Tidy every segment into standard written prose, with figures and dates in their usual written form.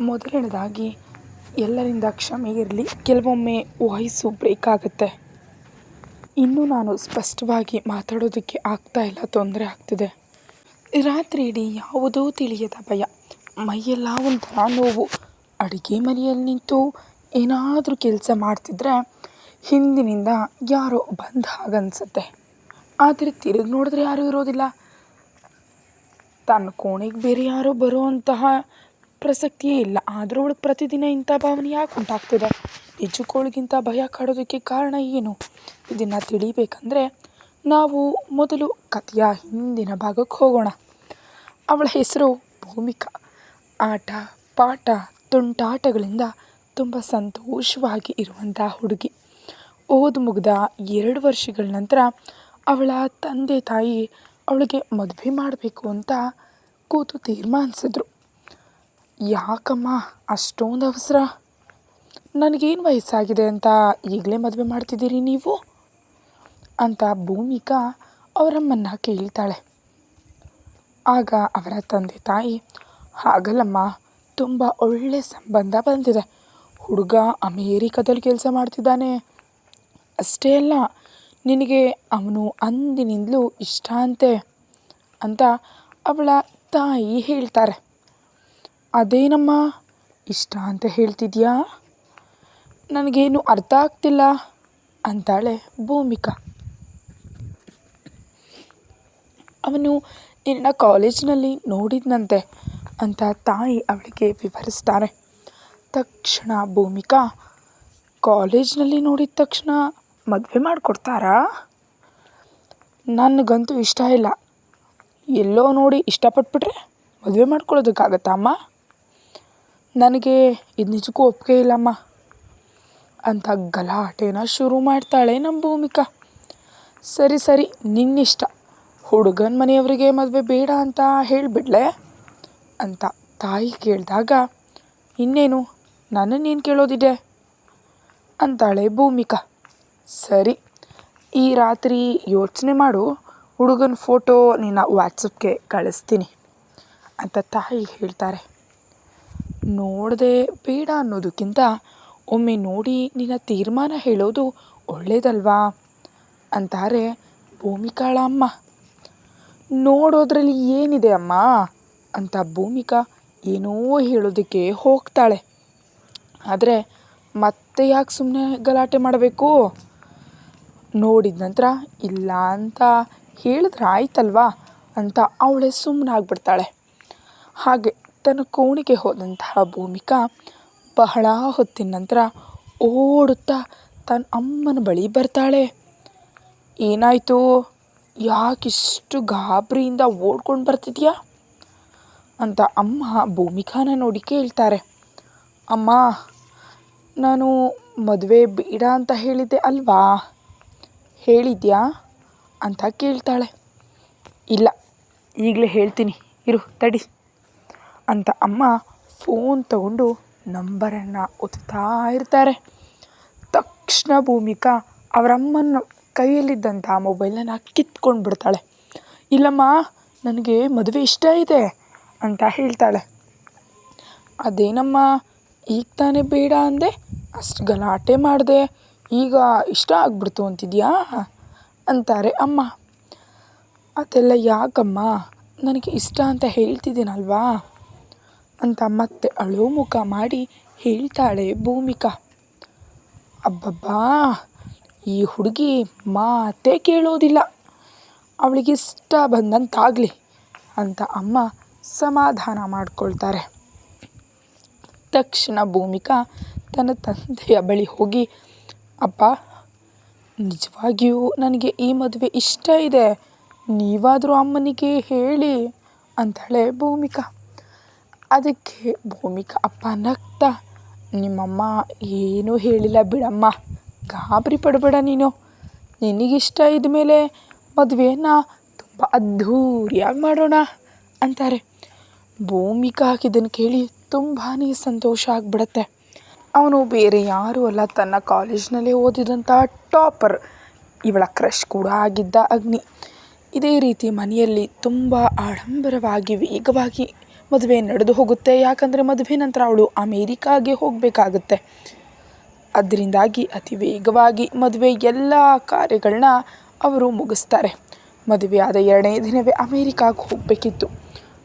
ಮೊದಲನೇದಾಗಿ ಎಲ್ಲರಿಂದ ಕ್ಷಮೆ ಇರಲಿ. ಕೆಲವೊಮ್ಮೆ ವಾಯ್ಸು ಬ್ರೇಕ್ ಆಗುತ್ತೆ. ಇನ್ನೂ ನಾನು ಸ್ಪಷ್ಟವಾಗಿ ಮಾತಾಡೋದಕ್ಕೆ ಆಗ್ತಾಯಿಲ್ಲ, ತೊಂದರೆ ಆಗ್ತಿದೆ. ರಾತ್ರಿ ಇಡೀ ಯಾವುದೋ ತಿಳಿಯದ ಭಯ, ಮೈಯೆಲ್ಲ ಒಂಥರ ನೋವು. ಅಡುಗೆ ಮನೆಯಲ್ಲಿ ನಿಂತು ಏನಾದರೂ ಕೆಲಸ ಮಾಡ್ತಿದ್ರೆ ಹಿಂದಿನಿಂದ ಯಾರೋ ಬಂದ ಹಾಗನ್ಸುತ್ತೆ. ಆದರೆ ತಿರುಗಿ ನೋಡಿದ್ರೆ ಯಾರೂ ಇರೋದಿಲ್ಲ. ತನ್ನ ಕೋಣೆಗೆ ಬೇರೆ ಯಾರೋ ಬರುವಂತಹ ಪ್ರಸಕ್ತಿಯೇ ಇಲ್ಲ. ಆದರೂ ಅವಳಿಗೆ ಪ್ರತಿದಿನ ಇಂಥ ಭಾವನೆ ಯಾಕೆ ಉಂಟಾಗ್ತಿದೆ? ನಿಜಕ್ಕವಳಿಗಿಂತ ಭಯ ಕಾಡೋದಕ್ಕೆ ಕಾರಣ ಏನು? ಇದನ್ನು ತಿಳಿಬೇಕಂದ್ರೆ ನಾವು ಮೊದಲು ಕಥೆಯ ಹಿಂದಿನ ಭಾಗಕ್ಕೆ ಹೋಗೋಣ. ಅವಳ ಹೆಸರು ಭೂಮಿಕಾ. ಆಟ ಪಾಠ ತುಂಟಾಟಗಳಿಂದ ತುಂಬ ಸಂತೋಷವಾಗಿ ಇರುವಂಥ ಹುಡುಗಿ. ಓದು ಮುಗಿದ 2 ವರ್ಷಗಳ ನಂತರ ಅವಳ ತಂದೆ ತಾಯಿ ಅವಳಿಗೆ ಮದುವೆ ಮಾಡಬೇಕು ಅಂತ ಕೂತು ತೀರ್ಮಾನಿಸಿದ್ರು. ಯಾಕಮ್ಮ ಅಷ್ಟೊಂದು ಅವಸರ? ನನಗೇನು ವಯಸ್ಸಾಗಿದೆ ಅಂತ ಈಗಲೇ ಮದುವೆ ಮಾಡ್ತಿದ್ದೀರಿ ನೀವು ಅಂತ ಭೂಮಿಕಾ ಅವರಮ್ಮನ್ನ ಕೇಳ್ತಾಳೆ. ಆಗ ಅವರ ತಂದೆ ತಾಯಿ, ಹಾಗಲ್ಲಮ್ಮ, ತುಂಬ ಒಳ್ಳೆ ಸಂಬಂಧ ಬಂದಿದೆ. ಹುಡುಗ ಅಮೇರಿಕಾದಲ್ಲಿ ಕೆಲಸ ಮಾಡ್ತಿದ್ದಾನೆ. ಅಷ್ಟೇ ಅಲ್ಲ, ನಿನಗೆ ಅವನು ಅಂದಿನಿಂದಲೂ ಇಷ್ಟ ಅಂತೆ ಅಂತ ಅವಳ ತಾಯಿ ಹೇಳ್ತಾರೆ. ಅದೇನಮ್ಮ ಇಷ್ಟ ಅಂತ ಹೇಳ್ತಿದ್ಯಾ? ನನಗೇನು ಅರ್ಥ ಆಗ್ತಿಲ್ಲ ಅಂತಾಳೆ ಭೂಮಿಕಾ. ಅವನು ನಿನ್ನ ಕಾಲೇಜಿನಲ್ಲಿ ನೋಡಿದ್ನಂತೆ ಅಂತ ತಾಯಿ ಅವಳಿಗೆ ವಿವರಿಸ್ತಾರೆ. ತಕ್ಷಣ ಭೂಮಿಕಾ, ಕಾಲೇಜಿನಲ್ಲಿ ನೋಡಿದ ತಕ್ಷಣ ಮದುವೆ ಮಾಡಿಕೊಡ್ತಾರಾ? ನನಗಂತೂ ಇಷ್ಟ ಇಲ್ಲ. ಎಲ್ಲೋ ನೋಡಿ ಇಷ್ಟಪಟ್ಬಿಟ್ರೆ ಮದುವೆ ಮಾಡ್ಕೊಳ್ಳೋದಕ್ಕಾಗತ್ತಾ ಅಮ್ಮ? ನನಗೆ ಇದು ನಿಜಕ್ಕೂ ಒಪ್ಪಿಗೆ ಇಲ್ಲಮ್ಮ ಅಂತ ಗಲಾಟೆನ ಶುರು ಮಾಡ್ತಾಳೆ ನಮ್ಮ ಭೂಮಿಕಾ. ಸರಿ ಸರಿ, ನಿನ್ನಿಷ್ಟ. ಹುಡುಗನ ಮನೆಯವರಿಗೆ ಮದುವೆ ಬೇಡ ಅಂತ ಹೇಳಿಬಿಡ್ಲೆ ಅಂತ ತಾಯಿ ಕೇಳಿದಾಗ, ಇನ್ನೇನು ನನ್ನನ್ನೇನು ಕೇಳೋದಿದೆ ಅಂತಾಳೆ ಭೂಮಿಕಾ. ಸರಿ, ಈ ರಾತ್ರಿ ಯೋಚನೆ ಮಾಡು, ಹುಡುಗನ ಫೋಟೋ ನಿನ್ನ ವಾಟ್ಸಪ್ಗೆ ಕಳಿಸ್ತೀನಿ ಅಂತ ತಾಯಿ ಹೇಳ್ತಾರೆ. ನೋಡದೆ ಬೇಡ ಅನ್ನೋದಕ್ಕಿಂತ ಒಮ್ಮೆ ನೋಡಿ ನಿನ್ನ ತೀರ್ಮಾನ ಹೇಳೋದು ಒಳ್ಳೇದಲ್ವಾ ಅಂತಾರೆ ಭೂಮಿಕಾಳ ಅಮ್ಮ. ನೋಡೋದ್ರಲ್ಲಿ ಏನಿದೆ ಅಮ್ಮ ಅಂತ ಭೂಮಿಕಾ ಏನೋ ಹೇಳೋದಕ್ಕೆ ಹೋಗ್ತಾಳೆ. ಆದರೆ ಮತ್ತೆ ಯಾಕೆ ಸುಮ್ಮನೆ ಗಲಾಟೆ ಮಾಡಬೇಕು? ನೋಡಿದ ನಂತರ ಇಲ್ಲ ಅಂತ ಹೇಳಿದ್ರೆ ಆಯ್ತಲ್ವಾ ಅಂತ ಅವಳೇ ಸುಮ್ಮನಾಗ್ಬಿಡ್ತಾಳೆ. ಹಾಗೆ ತನ್ನ ಕೋಣೆಗೆ ಹೋದಂತಹ ಭೂಮಿಕಾ ಬಹಳ ಹೊತ್ತಿನ ನಂತರ ಓಡುತ್ತಾ ತನ್ನ ಅಮ್ಮನ ಬಳಿ ಬರ್ತಾಳೆ. ಏನಾಯಿತು? ಯಾಕಿಷ್ಟು ಗಾಬರಿಯಿಂದ ಓಡ್ಕೊಂಡು ಬರ್ತಿದ್ಯಾ ಅಂತ ಅಮ್ಮ ಭೂಮಿಕಾನ ನೋಡಿ ಕೇಳ್ತಾರೆ. ಅಮ್ಮ, ನಾನು ಮದುವೆ ಬೇಡ ಅಂತ ಹೇಳಿದ್ದೆ ಅಲ್ವಾ, ಹೇಳಿದ್ಯಾ ಅಂತ ಕೇಳ್ತಾಳೆ. ಇಲ್ಲ, ಈಗಲೇ ಹೇಳ್ತೀನಿ, ಇರು ತಡಿ ಅಂತ ಅಮ್ಮ ಫೋನ್ ತಗೊಂಡು ನಂಬರನ್ನು ಒತ್ತಾ ಇರ್ತಾರೆ. ತಕ್ಷಣ ಭೂಮಿಕಾ ಅವರಮ್ಮನ ಕೈಯಲ್ಲಿದ್ದಂಥ ಮೊಬೈಲನ್ನು ಕಿತ್ಕೊಂಡು ಬಿಡ್ತಾಳೆ. ಇಲ್ಲಮ್ಮ, ನನಗೆ ಮದುವೆ ಇಷ್ಟ ಇದೆ ಅಂತ ಹೇಳ್ತಾಳೆ. ಅದೇನಮ್ಮ, ಈಗ ತಾನೇ ಬೇಡ ಅಂದೆ, ಅಷ್ಟು ಗಲಾಟೆ ಮಾಡಿದೆ, ಈಗ ಇಷ್ಟ ಆಗ್ಬಿಡ್ತು ಅಂತಿದ್ಯಾ ಅಂತಾರೆ ಅಮ್ಮ. ಅದೆಲ್ಲ ಯಾಕಮ್ಮ, ನನಗೆ ಇಷ್ಟ ಅಂತ ಹೇಳ್ತಿದ್ದೀನಲ್ವಾ ಅಂತ ಮತ್ತೆ ಅಳೋ ಮುಖ ಮಾಡಿ ಹೇಳ್ತಾಳೆ ಭೂಮಿಕಾ. ಅಬ್ಬಬ್ಬಾ, ಈ ಹುಡುಗಿ ಮಾತೇ ಕೇಳೋದಿಲ್ಲ, ಅವಳಿಗಿಷ್ಟ ಬಂದಂತಾಗಲಿ ಅಂತ ಅಮ್ಮ ಸಮಾಧಾನ ಮಾಡ್ಕೊಳ್ತಾರೆ. ತಕ್ಷಣ ಭೂಮಿಕಾ ತನ್ನ ತಂದೆಯ ಬಳಿ ಹೋಗಿ, ಅಪ್ಪ, ನಿಜವಾಗಿಯೂ ನನಗೆ ಈ ಮದುವೆ ಇಷ್ಟ ಇದೆ, ನೀವಾದರೂ ಅಮ್ಮನಿಗೆ ಹೇಳಿ ಅಂತಾಳೆ ಭೂಮಿಕಾ. ಅದಕ್ಕೆ ಭೂಮಿಕಾ ಅಪ್ಪ ನಗ್ತಾ, ನಿಮ್ಮಮ್ಮ ಏನೂ ಹೇಳಿಲ್ಲ ಬಿಡಮ್ಮ, ಗಾಬರಿ ಪಡಬೇಡ ನೀನು, ನಿನಗಿಷ್ಟ ಇದ್ಮೇಲೆ ಮದುವೆಯನ್ನು ತುಂಬ ಅದ್ಧೂರಿಯಾಗಿ ಮಾಡೋಣ ಅಂತಾರೆ. ಭೂಮಿಕಾ ಇದನ್ನು ಕೇಳಿ ತುಂಬಾ ಸಂತೋಷ ಆಗಿಬಿಡತ್ತೆ. ಅವನು ಬೇರೆ ಯಾರೂ ಅಲ್ಲ, ತನ್ನ ಕಾಲೇಜ್ನಲ್ಲೇ ಓದಿದಂಥ ಟಾಪರ್, ಇವಳ ಕ್ರಶ್ ಕೂಡ ಆಗಿದ್ದ ಅಗ್ನಿ. ಇದೇ ರೀತಿ ಮನೆಯಲ್ಲಿ ತುಂಬ ಆಡಂಬರವಾಗಿ ವೇಗವಾಗಿ ಮದುವೆ ನಡೆದು ಹೋಗುತ್ತೆ. ಯಾಕಂದರೆ ಮದುವೆ ನಂತರ ಅವಳು ಅಮೇರಿಕಾಗೆ ಹೋಗಬೇಕಾಗುತ್ತೆ. ಅದರಿಂದಾಗಿ ಅತಿ ವೇಗವಾಗಿ ಮದುವೆ ಎಲ್ಲ ಕಾರ್ಯಗಳನ್ನ ಅವರು ಮುಗಿಸ್ತಾರೆ. ಮದುವೆ ಆದ 2ನೇ ದಿನವೇ ಅಮೇರಿಕಾಗೆ ಹೋಗಬೇಕಿತ್ತು.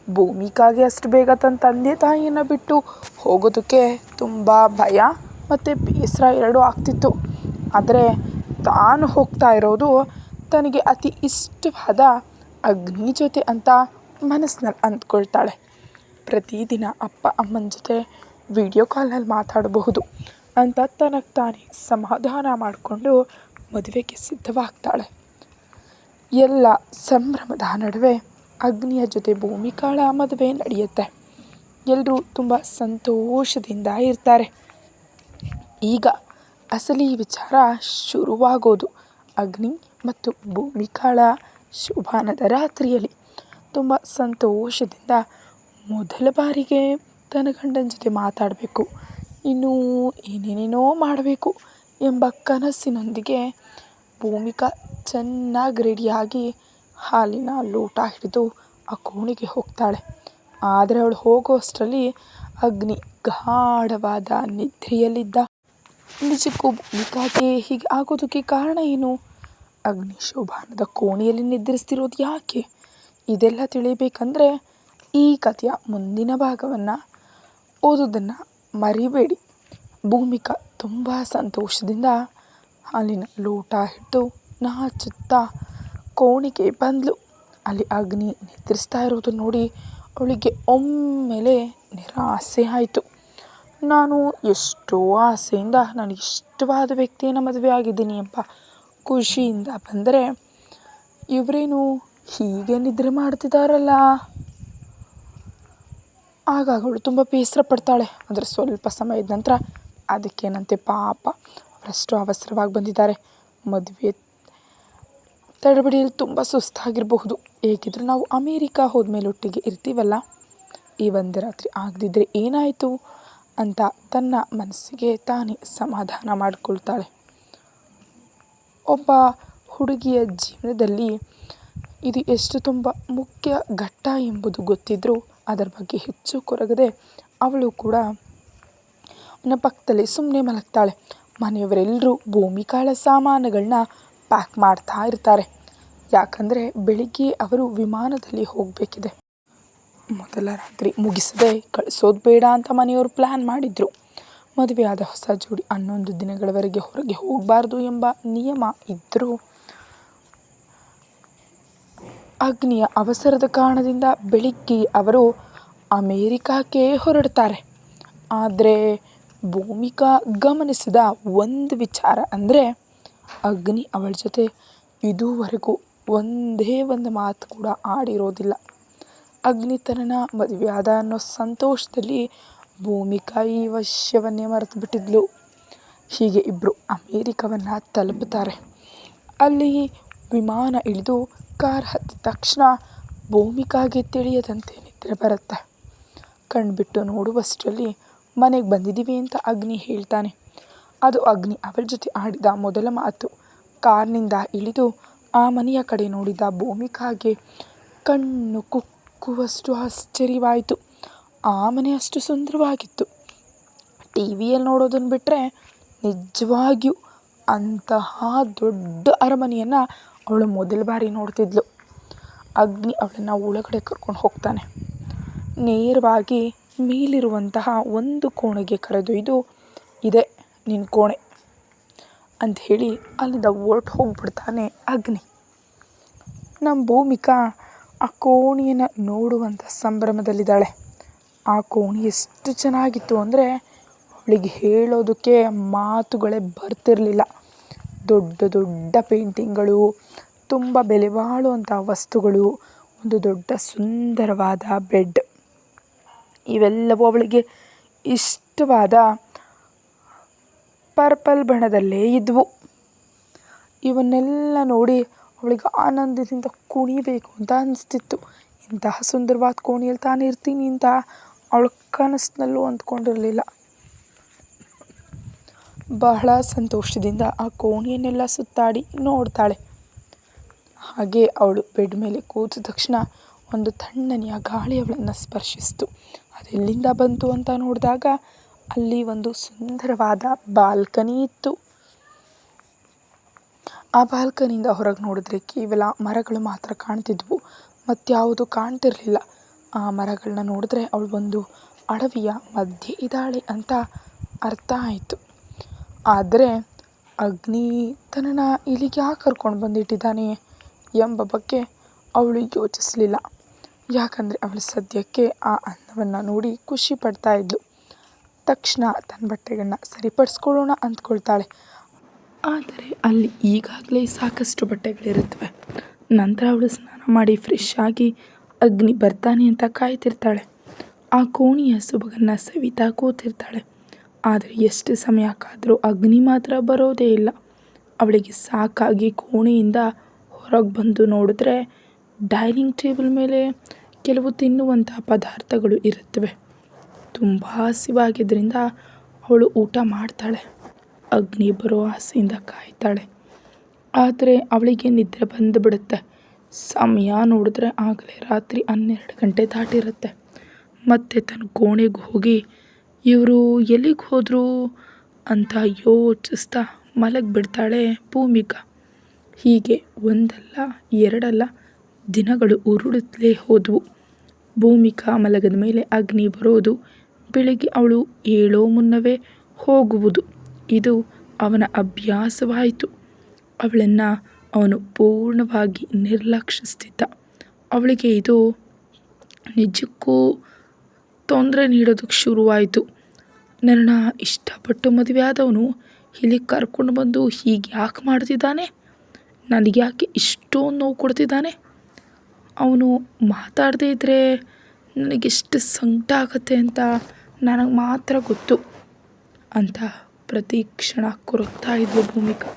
ಭೂಮಿಕಾಗೆ ಅಷ್ಟು ಬೇಗ ತನ್ನ ತಂದೆ ತಾಯಿಯನ್ನು ಬಿಟ್ಟು ಹೋಗೋದಕ್ಕೆ ತುಂಬ ಭಯ ಮತ್ತು ಬೇಸರ ಎರಡೂ ಆಗ್ತಿತ್ತು. ಆದರೆ ತಾನು ಹೋಗ್ತಾ ಇರೋದು ತನಗೆ ಅತಿ ಇಷ್ಟವಾದ ಅಗ್ನಿ ಜೊತೆ ಅಂತ ಮನಸ್ಸಿನಲ್ಲಿ ಅಂದ್ಕೊಳ್ತಾಳೆ. ಪ್ರತಿದಿನ ಅಪ್ಪ ಅಮ್ಮನ ಜೊತೆ ವಿಡಿಯೋ ಕಾಲ್ನಲ್ಲಿ ಮಾತಾಡಬಹುದು ಅಂತ ತನಗೆ ತಾನೇ ಸಮಾಧಾನ ಮಾಡಿಕೊಂಡು ಮದುವೆಗೆ ಸಿದ್ಧವಾಗ್ತಾಳೆ. ಎಲ್ಲ ಸಂಭ್ರಮದ ನಡುವೆ ಅಗ್ನಿಯ ಜೊತೆ ಭೂಮಿಕಾಳ ಮದುವೆ ನಡೆಯುತ್ತೆ. ಎಲ್ಲರೂ ತುಂಬ ಸಂತೋಷದಿಂದ ಇರ್ತಾರೆ. ಈಗ ಅಸಲಿ ವಿಚಾರ ಶುರುವಾಗೋದು. ಅಗ್ನಿ ಮತ್ತು ಭೂಮಿಕಾಳ ಶುಭಾನದ ರಾತ್ರಿಯಲ್ಲಿ ತುಂಬ ಸಂತೋಷದಿಂದ ಮೊದಲ ಬಾರಿಗೆ ತನ್ನ ಗಂಡನ ಜೊತೆ ಮಾತಾಡಬೇಕು, ಇನ್ನೂ ಏನೇನೇನೋ ಮಾಡಬೇಕು ಎಂಬ ಕನಸಿನೊಂದಿಗೆ ಭೂಮಿಕಾ ಚೆನ್ನಾಗಿ ರೆಡಿಯಾಗಿ ಹಾಲಿನ ಲೋಟ ಹಿಡಿದು ಆ ಕೋಣೆಗೆ ಹೋಗ್ತಾಳೆ. ಆದರೆ ಅವಳು ಹೋಗೋ ಅಷ್ಟರಲ್ಲಿ ಅಗ್ನಿ ಗಾಢವಾದ ನಿದ್ರೆಯಲ್ಲಿದ್ದ. ನಿಜಕ್ಕೂ ಭೂಮಿಕಾಗೆ ಹೀಗೆ ಆಗೋದಕ್ಕೆ ಕಾರಣ ಏನು? ಅಗ್ನಿ ಶೋಭಾನದ ಕೋಣೆಯಲ್ಲಿ ನಿದ್ರಿಸ್ತಿರೋದು ಯಾಕೆ? ಇದೆಲ್ಲ ತಿಳಿಬೇಕಂದ್ರೆ ಈ ಕಥೆಯ ಮುಂದಿನ ಭಾಗವನ್ನು ಓದೋದನ್ನು ಮರಿಬೇಡಿ. ಭೂಮಿಕಾ ತುಂಬ ಸಂತೋಷದಿಂದ ಹಾಲಿನ ಲೋಟ ಹಿಡಿದು ನಾಚುತ್ತಾ ಕೋಣೆಗೆ ಬಂದಳು. ಅಲ್ಲಿ ಅಗ್ನಿ ನಿದ್ರಿಸ್ತಾ ಇರೋದು ನೋಡಿ ಅವಳಿಗೆ ಒಮ್ಮೆಲೆ ನಿರಾಸೆ ಆಯಿತು. ನಾನು ಎಷ್ಟೋ ಆಸೆಯಿಂದ ನನಗಿಷ್ಟವಾದ ವ್ಯಕ್ತಿಯನ್ನು ಮದುವೆ ಆಗಿದ್ದೀನಿ ಎಂಬ ಖುಷಿಯಿಂದ ಬಂದರೆ ಇವರೇನು ಹೀಗೆ ನಿದ್ರೆ ಮಾಡ್ತಿದ್ದಾರಲ್ಲ. ಆಗಾಗ ಅವಳು ತುಂಬ ಬೇಸರ ಪಡ್ತಾಳೆ. ಆದರೆ ಸ್ವಲ್ಪ ಸಮಯದ ನಂತರ ಅದಕ್ಕೇನಂತೆ ಪಾಪ ಅವರಷ್ಟು ಅವಸರವಾಗಿ ಬಂದಿದ್ದಾರೆ, ಮದುವೆ ತಡಬಡಿಯಲ್ಲಿ ತುಂಬ ಸುಸ್ತಾಗಿರಬಹುದು, ಹೇಗಿದ್ರು ನಾವು ಅಮೇರಿಕಾ ಹೋದ್ಮೇಲೆ ಒಟ್ಟಿಗೆ ಇರ್ತೀವಲ್ಲ, ಈ ಒಂದು ರಾತ್ರಿ ಆಗದಿದ್ದರೆ ಏನಾಯಿತು ಅಂತ ತನ್ನ ಮನಸ್ಸಿಗೆ ತಾನೇ ಸಮಾಧಾನ ಮಾಡಿಕೊಳ್ತಾಳೆ. ಒಬ್ಬ ಹುಡುಗಿಯ ಜೀವನದಲ್ಲಿ ಇದು ಎಷ್ಟು ತುಂಬ ಮುಖ್ಯ ಘಟ್ಟ ಎಂಬುದು ಗೊತ್ತಿದ್ದರೂ ಅದರ ಬಗ್ಗೆ ಹೆಚ್ಚು ಕೊರಗದೆ ಅವಳು ಕೂಡ ಅವನ ಪಕ್ಕದಲ್ಲಿ ಸುಮ್ಮನೆ ಮಲಗ್ತಾಳೆ. ಮನೆಯವರೆಲ್ಲರೂ ಭೂಮಿಕಾಳ ಸಾಮಾನುಗಳನ್ನ ಪ್ಯಾಕ್ ಮಾಡ್ತಾ ಇರ್ತಾರೆ. ಯಾಕಂದರೆ ಬೆಳಿಗ್ಗೆ ಅವರು ವಿಮಾನದಲ್ಲಿ ಹೋಗಬೇಕಿದೆ. ಮೊದಲ ರಾತ್ರಿ ಮುಗಿಸದೆ ಕಳಿಸೋದು ಬೇಡ ಅಂತ ಮನೆಯವರು ಪ್ಲ್ಯಾನ್ ಮಾಡಿದರು. ಮದುವೆಯಾದ ಹೊಸ ಜೋಡಿ 11 ದಿನಗಳವರೆಗೆ ಹೊರಗೆ ಹೋಗಬಾರ್ದು ಎಂಬ ನಿಯಮ ಇದ್ದರೂ ಅಗ್ನಿಯ ಅವಸರದ ಕಾರಣದಿಂದ ಬೆಳಿಗ್ಗೆ ಅವರು ಅಮೇರಿಕಾಕ್ಕೆ ಹೊರಡ್ತಾರೆ. ಆದರೆ ಭೂಮಿಕಾ ಗಮನಿಸಿದ ಒಂದು ವಿಚಾರ ಅಂದರೆ ಅಗ್ನಿ ಅವಳ ಜೊತೆ ಇದುವರೆಗೂ ಒಂದೇ ಒಂದು ಮಾತು ಕೂಡ ಆಡಿರೋದಿಲ್ಲ. ಅಗ್ನಿ ತನ್ನ ಮದುವೆಯಾದ ಅನ್ನೋ ಸಂತೋಷದಲ್ಲಿ ಭೂಮಿಕಾ ಈ ವಿಷಯವನ್ನೇ ಮರೆತು ಬಿಟ್ಟಿದ್ಲು. ಹೀಗೆ ಇಬ್ಬರು ಅಮೇರಿಕವನ್ನು ತಲುಪುತ್ತಾರೆ. ಅಲ್ಲಿ ವಿಮಾನ ಇಳಿದು ಕಾರ್ ಹತ್ತಿದ ತಕ್ಷಣ ಭೂಮಿಕಾಗೆ ತಿಳಿಯದಂತೆ ನಿದ್ರೆ ಬರುತ್ತೆ. ಕಣ್ಬಿಟ್ಟು ನೋಡುವಷ್ಟರಲ್ಲಿ ಮನೆಗೆ ಬಂದಿದ್ದೀವಿ ಅಂತ ಅಗ್ನಿ ಹೇಳ್ತಾನೆ. ಅದು ಅಗ್ನಿ ಅವಳ ಜೊತೆ ಆಡಿದ ಮೊದಲ ಮಾತು. ಕಾರ್ನಿಂದ ಇಳಿದು ಆ ಮನೆಯ ಕಡೆ ನೋಡಿದ ಭೂಮಿಕಾಗೆ ಕಣ್ಣು ಕುಕ್ಕುವಷ್ಟು ಆಶ್ಚರ್ಯವಾಯಿತು. ಆ ಮನೆ ಅಷ್ಟು ಸುಂದರವಾಗಿತ್ತು. ಟಿ ವಿಯಲ್ಲಿ ನೋಡೋದನ್ನು ಬಿಟ್ಟರೆ ನಿಜವಾಗಿಯೂ ಅಂತಹ ದೊಡ್ಡ ಅರಮನೆಯನ್ನು ಅವಳು ಮೊದಲ ಬಾರಿ ನೋಡ್ತಿದ್ಲು. ಅಗ್ನಿ ಅವಳನ್ನು ಒಳಗಡೆ ಕರ್ಕೊಂಡು ಹೋಗ್ತಾನೆ. ನೇರವಾಗಿ ಮೇಲಿರುವಂತಹ ಒಂದು ಕೋಣೆಗೆ ಕರೆದೊಯ್ದು, ಇದೇ ನಿನ್ನ ಕೋಣೆ ಅಂತ ಹೇಳಿ ಅಲ್ಲಿಂದ ಹೊರ್ಟು ಹೋಗ್ಬಿಡ್ತಾನೆ ಅಗ್ನಿ. ನಮ್ಮ ಭೂಮಿಕಾ ಆ ಕೋಣೆಯನ್ನು ನೋಡುವಂಥ ಸಂಭ್ರಮದಲ್ಲಿದ್ದಾಳೆ. ಆ ಕೋಣೆ ಎಷ್ಟು ಚೆನ್ನಾಗಿತ್ತು ಅಂದರೆ ಅವಳಿಗೆ ಹೇಳೋದಕ್ಕೆ ಮಾತುಗಳೇ ಬರ್ತಿರಲಿಲ್ಲ. ದೊಡ್ಡ ದೊಡ್ಡ ಪೇಂಟಿಂಗ್ಗಳು, ತುಂಬ ಬೆಲೆ ಬಾಳುವಂಥ ವಸ್ತುಗಳು, ಒಂದು ದೊಡ್ಡ ಸುಂದರವಾದ ಬೆಡ್, ಇವೆಲ್ಲವೂ ಅವಳಿಗೆ ಇಷ್ಟವಾದ ಪರ್ಪಲ್ ಬಣ್ಣದಲ್ಲೇ ಇದ್ವು. ಇವನ್ನೆಲ್ಲ ನೋಡಿ ಅವಳಿಗೆ ಆನಂದದಿಂದ ಕುಣಿಬೇಕು ಅಂತ ಅನಿಸ್ತಿತ್ತು. ಇಂತಹ ಸುಂದರವಾದ ಕೋಣೆಯಲ್ಲಿ ತಾನು ಇರ್ತೀನಿ ಅಂತ ಅವಳ ಕನಸಿನಲ್ಲೂ ಅಂದ್ಕೊಂಡಿರಲಿಲ್ಲ. ಬಹಳ ಸಂತೋಷದಿಂದ ಆ ಕೋಣೆಯನ್ನೆಲ್ಲ ಸುತ್ತಾಡಿ ನೋಡ್ತಾಳೆ. ಹಾಗೆ ಅವಳು ಬೆಡ್ ಮೇಲೆ ಕೂತ ತಕ್ಷಣ ಒಂದು ತಣ್ಣನೆಯ ಗಾಳಿ ಅವಳನ್ನು ಸ್ಪರ್ಶಿಸಿತು. ಅದೆಲ್ಲಿಂದ ಬಂತು ಅಂತ ನೋಡಿದಾಗ ಅಲ್ಲಿ ಒಂದು ಸುಂದರವಾದ ಬಾಲ್ಕನಿ ಇತ್ತು. ಆ ಬಾಲ್ಕನಿಯಿಂದ ಹೊರಗೆ ನೋಡಿದ್ರೆ ಕೇವಲ ಮರಗಳು ಮಾತ್ರ ಕಾಣ್ತಿದ್ವು, ಮತ್ಯಾವುದು ಕಾಣ್ತಿರ್ಲಿಲ್ಲ. ಆ ಮರಗಳನ್ನ ನೋಡಿದ್ರೆ ಅವಳು ಒಂದು ಅಡವಿಯ ಮಧ್ಯೆ ಇದ್ದಾಳೆ ಅಂತ ಅರ್ಥ ಆಯಿತು. ಆದರೆ ಅಗ್ನಿ ತನ್ನನ್ನು ಇಲ್ಲಿಗೆ ಯಾಕೆ ಕರ್ಕೊಂಡು ಬಂದಿಟ್ಟಿದ್ದಾನೆ ಎಂಬ ಬಗ್ಗೆ ಅವಳು ಯೋಚಿಸಲಿಲ್ಲ. ಯಾಕಂದರೆ ಅವಳು ಸದ್ಯಕ್ಕೆ ಆ ಅನ್ನವನ್ನು ನೋಡಿ ಖುಷಿ ಪಡ್ತಾ ಇದ್ಳು. ತಕ್ಷಣ ತನ್ನ ಬಟ್ಟೆಗಳನ್ನ ಸರಿಪಡಿಸ್ಕೊಳ್ಳೋಣ ಅಂದ್ಕೊಳ್ತಾಳೆ. ಆದರೆ ಅಲ್ಲಿ ಈಗಾಗಲೇ ಸಾಕಷ್ಟು ಬಟ್ಟೆಗಳಿರುತ್ತವೆ. ನಂತರ ಅವಳು ಸ್ನಾನ ಮಾಡಿ ಫ್ರೆಶ್ ಆಗಿ ಅಗ್ನಿ ಬರ್ತಾನೆ ಅಂತ ಕಾಯ್ತಿರ್ತಾಳೆ. ಆ ಕೋಣೆಯ ಸೊಬಗನ್ನು ಸವಿತಾ ಕೂತಿರ್ತಾಳೆ. ಆದರೆ ಎಷ್ಟು ಸಮಯಕ್ಕಾದರೂ ಅಗ್ನಿ ಮಾತ್ರ ಬರೋದೇ ಇಲ್ಲ. ಅವಳಿಗೆ ಸಾಕಾಗಿ ಕೋಣೆಯಿಂದ ಹೊರಗೆ ಬಂದು ನೋಡಿದ್ರೆ ಡೈನಿಂಗ್ ಟೇಬಲ್ ಮೇಲೆ ಕೆಲವು ತಿನ್ನುವಂಥ ಪದಾರ್ಥಗಳು ಇರುತ್ತವೆ. ತುಂಬ ಹಸಿವಾಗಿದ್ದರಿಂದ ಅವಳು ಊಟ ಮಾಡ್ತಾಳೆ. ಅಗ್ನಿ ಬರೋ ಆಸೆಯಿಂದ ಕಾಯ್ತಾಳೆ. ಆದರೆ ಅವಳಿಗೆ ನಿದ್ರೆ ಬಂದುಬಿಡುತ್ತೆ. ಸಮಯ ನೋಡಿದ್ರೆ ಆಗಲೇ ರಾತ್ರಿ 12 ಗಂಟೆ ದಾಟಿರುತ್ತೆ. ಮತ್ತೆ ತನ್ನ ಕೋಣೆಗೆ ಹೋಗಿ ಇವರು ಎಲ್ಲಿಗೆ ಹೋದರು ಅಂತ ಯೋಚಿಸ್ತಾ ಮಲಗಿಬಿಡ್ತಾಳೆ ಭೂಮಿಕಾ. ಹೀಗೆ ಒಂದಲ್ಲ ಎರಡಲ್ಲ ದಿನಗಳು ಉರುಳುತ್ತಲೇ ಹೋದವು. ಭೂಮಿಕಾ ಮಲಗದ ಮೇಲೆ ಅಗ್ನಿ ಬರೋದು, ಬೆಳಿಗ್ಗೆ ಅವಳು ಏಳೋ ಮುನ್ನವೇ ಹೋಗುವುದು, ಇದು ಅವನ ಅಭ್ಯಾಸವಾಯಿತು. ಅವಳನ್ನು ಅವನು ಪೂರ್ಣವಾಗಿ ನಿರ್ಲಕ್ಷಿಸ್ತಿದ್ದ. ಅವಳಿಗೆ ಇದು ನಿಜಕ್ಕೂ ತೊಂದರೆ ನೀಡೋದಕ್ಕೆ ಶುರುವಾಯಿತು. ನನ್ನ ಇಷ್ಟಪಟ್ಟು ಮದುವೆ ಆದವನು ಇಲ್ಲಿಗೆ ಕರ್ಕೊಂಡು ಬಂದು ಹೀಗೆ ಯಾಕೆ ಮಾಡ್ತಿದ್ದಾನೆ? ನನಗೆ ಯಾಕೆ ಇಷ್ಟೊಂದು ನೋವು ಕೊಡ್ತಿದ್ದಾನೆ? ಅವನು ಮಾತಾಡದೇ ಇದ್ದರೆ ನನಗೆಷ್ಟು ಸಂಕಟ ಆಗುತ್ತೆ ಅಂತ ನನಗೆ ಮಾತ್ರ ಗೊತ್ತು ಅಂತ ಪ್ರತಿ ಕ್ಷಣ ಕೊರಗ್ತಾ ಇದ್ಲು ಭೂಮಿಕಾ.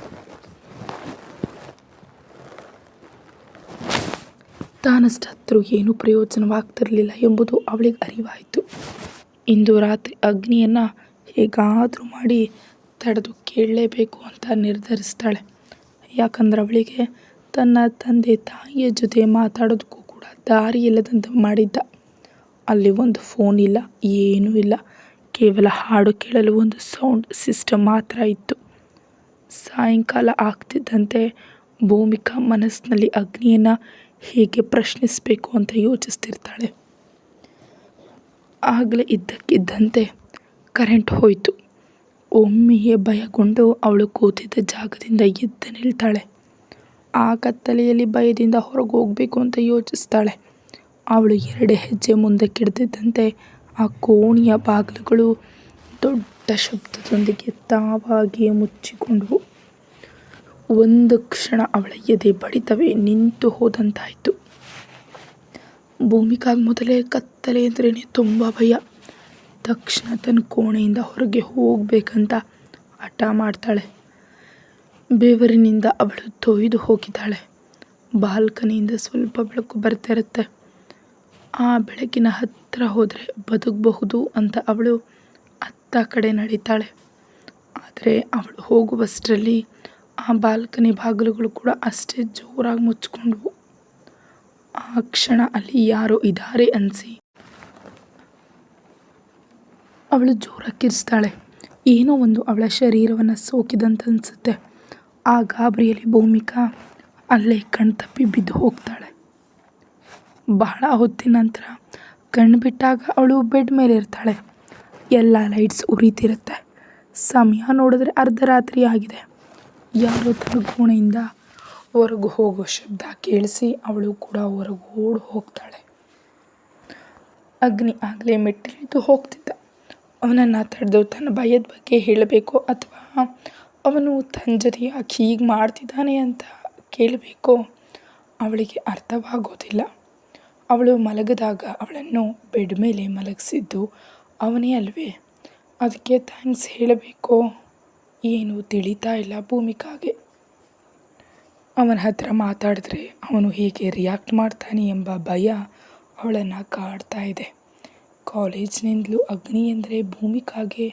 ತಾನಷ್ಟಾದರೂ ಏನೂ ಪ್ರಯೋಜನವಾಗ್ತಿರಲಿಲ್ಲ ಎಂಬುದು ಅವಳಿಗೆ ಅರಿವಾಯಿತು. ಇಂದು ರಾತ್ರಿ ಅಗ್ನಿಯನ್ನು ಹೇಗಾದರೂ ಮಾಡಿ ತಡೆದು ಕೇಳಲೇಬೇಕು ಅಂತ ನಿರ್ಧರಿಸ್ತಾಳೆ. ಯಾಕಂದ್ರೆ ಅವಳಿಗೆ ತನ್ನ ತಂದೆ ತಾಯಿಯ ಜೊತೆ ಮಾತಾಡೋದಕ್ಕೂ ಕೂಡ ದಾರಿ ಇಲ್ಲದಂತೆ ಮಾಡಿದ್ದ. ಅಲ್ಲಿ ಒಂದು ಫೋನ್ ಇಲ್ಲ, ಏನೂ ಇಲ್ಲ. ಕೇವಲ ಹಾಡು ಕೇಳಲು ಒಂದು ಸೌಂಡ್ ಸಿಸ್ಟಮ್ ಮಾತ್ರ ಇತ್ತು. ಸಾಯಂಕಾಲ ಆಗ್ತಿದ್ದಂತೆ ಭೂಮಿಕಾ ಮನಸ್ಸಿನಲ್ಲಿ ಅಗ್ನಿಯನ್ನು ಹೇಗೆ ಪ್ರಶ್ನಿಸಬೇಕು ಅಂತ ಯೋಚಿಸ್ತಿರ್ತಾಳೆ. ಆಗಲೇ ಇದ್ದಕ್ಕಿದ್ದಂತೆ ಕರೆಂಟ್ ಹೋಯಿತು. ಒಮ್ಮೆಯೇ ಭಯಗೊಂಡು ಅವಳು ಕೂತಿದ್ದ ಜಾಗದಿಂದ ಎದ್ದು ನಿಲ್ತಾಳೆ. ಆ ಕತ್ತಲೆಯಲ್ಲಿ ಭಯದಿಂದ ಹೊರಗೆ ಹೋಗಬೇಕು ಅಂತ ಯೋಚಿಸ್ತಾಳೆ. ಅವಳು 2 ಹೆಜ್ಜೆ ಮುಂದಕ್ಕಿಡ್ತಿದ್ದಂತೆ ಆ ಕೋಣೆಯ ಬಾಗಿಲುಗಳು ದೊಡ್ಡ ಶಬ್ದದೊಂದಿಗೆ ತಾವಾಗಿಯೇ ಮುಚ್ಚಿಕೊಂಡವು. ಒಂದು ಕ್ಷಣ ಅವಳ ಎದೆ ಬಡಿತವೇ ನಿಂತು ಹೋದಂತಾಯಿತು. ಭೂಮಿಕಾಗ ಮೊದಲೇ ಕತ್ತಲೆ ಅಂದ್ರೇ ತುಂಬ ಭಯ. ತಕ್ಷಣ ತನ್ನ ಕೋಣೆಯಿಂದ ಹೊರಗೆ ಹೋಗಬೇಕಂತ ಹಠ ಮಾಡ್ತಾಳೆ. ಬೆವರಿನಿಂದ ಅವಳು ತೊಯ್ದು ಹೋಗಿದ್ದಾಳೆ. ಬಾಲ್ಕನಿಯಿಂದ ಸ್ವಲ್ಪ ಬೆಳಕು ಬರ್ತಿರುತ್ತೆ. ಆ ಬೆಳಕಿನ ಹತ್ತಿರ ಹೋದರೆ ಬದುಕಬಹುದು ಅಂತ ಅವಳು ಅತ್ತ ಕಡೆ ನಡೀತಾಳೆ. ಆದರೆ ಅವಳು ಹೋಗುವಷ್ಟರಲ್ಲಿ ಆ ಬಾಲ್ಕನಿ ಬಾಗಿಲುಗಳು ಕೂಡ ಅಷ್ಟೇ ಜೋರಾಗಿ ಮುಚ್ಚಿಕೊಂಡ್ವು. ಆ ಕ್ಷಣ ಅಲ್ಲಿ ಯಾರೋ ಇದ್ದಾರೆ ಅನಿಸಿ ಅವಳು ಜೋರಾಗಿ ಕಿರ್ಚ್ತಾಳೆ. ಏನೋ ಒಂದು ಅವಳ ಶರೀರವನ್ನು ಸೋಕಿದಂತ ಅನಿಸುತ್ತೆ. ಆ ಗಾಬರಿಯಲ್ಲಿ ಭೂಮಿಕಾ ಅಲ್ಲೇ ಕಣ್ತಪ್ಪಿ ಬಿದ್ದು ಹೋಗ್ತಾಳೆ. ಬಹಳ ಹೊತ್ತಿನ ನಂತರ ಕಣ್ಣು ಬಿಟ್ಟಾಗ ಅವಳು ಬೆಡ್ ಮೇಲೆ ಇರ್ತಾಳೆ. ಎಲ್ಲ ಲೈಟ್ಸ್ ಉರಿತಿರುತ್ತೆ. ಸಮಯ ನೋಡಿದ್ರೆ ಅರ್ಧರಾತ್ರಿ ಆಗಿದೆ. ಯಾರೋ ತನ್ನ ಕೋಣೆಯಿಂದ ಹೊರಗೆ ಹೋಗೋ ಶಬ್ದ ಕೇಳಿಸಿ ಅವಳು ಕೂಡ ಹೊರಗೆ ಓಡಿ ಹೋಗ್ತಾಳೆ. ಅಗ್ನಿ ಆಗಲೇ ಮೆಟ್ಟಿಲಿದ್ದು ಹೋಗ್ತಿದ್ದ. ಅವನನ್ನು ತಡೆದು ತನ್ನ ಭಯದ ಬಗ್ಗೆ ಹೇಳಬೇಕೋ ಅಥವಾ ಅವನು ತನ್ನ ಜೊತೆ ಯಾಕೆ ಹೀಗೆ ಮಾಡ್ತಿದ್ದಾನೆ ಅಂತ ಕೇಳಬೇಕೋ ಅವಳಿಗೆ ಅರ್ಥವಾಗೋದಿಲ್ಲ. ಅವಳು ಮಲಗಿದಾಗ ಅವಳನ್ನು ಬೆಡ್ ಮೇಲೆ ಮಲಗಿಸಿದ್ದು ಅವನೇ ಅಲ್ವೇ? ಅದಕ್ಕೆ ಥ್ಯಾಂಕ್ಸ್ ಹೇಳಬೇಕೋ ಏನೂ ತಿಳಿತಾ ಇಲ್ಲ ಭೂಮಿಕಾಗೆ. ಅವನ ಹತ್ರ ಮಾತಾಡಿದ್ರೆ ಅವನು ಹೇಗೆ ರಿಯಾಕ್ಟ್ ಮಾಡ್ತಾನೆ ಎಂಬ ಭಯ ಅವಳನ್ನು ಕಾಡ್ತಾ ಇದೆ. ಕಾಲೇಜಿನಿಂದಲೂ ಅಗ್ನಿ ಎಂದರೆ ಭೂಮಿಕಾಗೆ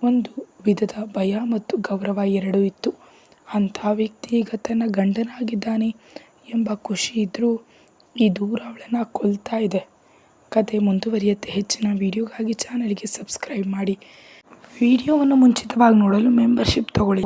ಒಂದು ವಿಧದ ಭಯ ಮತ್ತು ಗೌರವ ಎರಡೂ ಇತ್ತು. ಅಂಥ ವ್ಯಕ್ತಿ ಈಗ ತನ್ನ ಗಂಡನಾಗಿದ್ದಾನೆ ಎಂಬ ಖುಷಿ ಇದ್ದರೂ ಈ ದೂರ ಅವಳನ್ನು ಕೊಲ್ತಾ ಇದೆ. ಕತೆ ಮುಂದುವರಿಯುತ್ತೆ. ಹೆಚ್ಚಿನ ವಿಡಿಯೋಗಾಗಿ ಚಾನಲ್ಗೆ ಸಬ್ಸ್ಕ್ರೈಬ್ ಮಾಡಿ. ವಿಡಿಯೋವನ್ನು ಮುಂಚಿತವಾಗಿ ನೋಡಲು ಮೆಂಬರ್ಶಿಪ್ ತಗೊಳ್ಳಿ.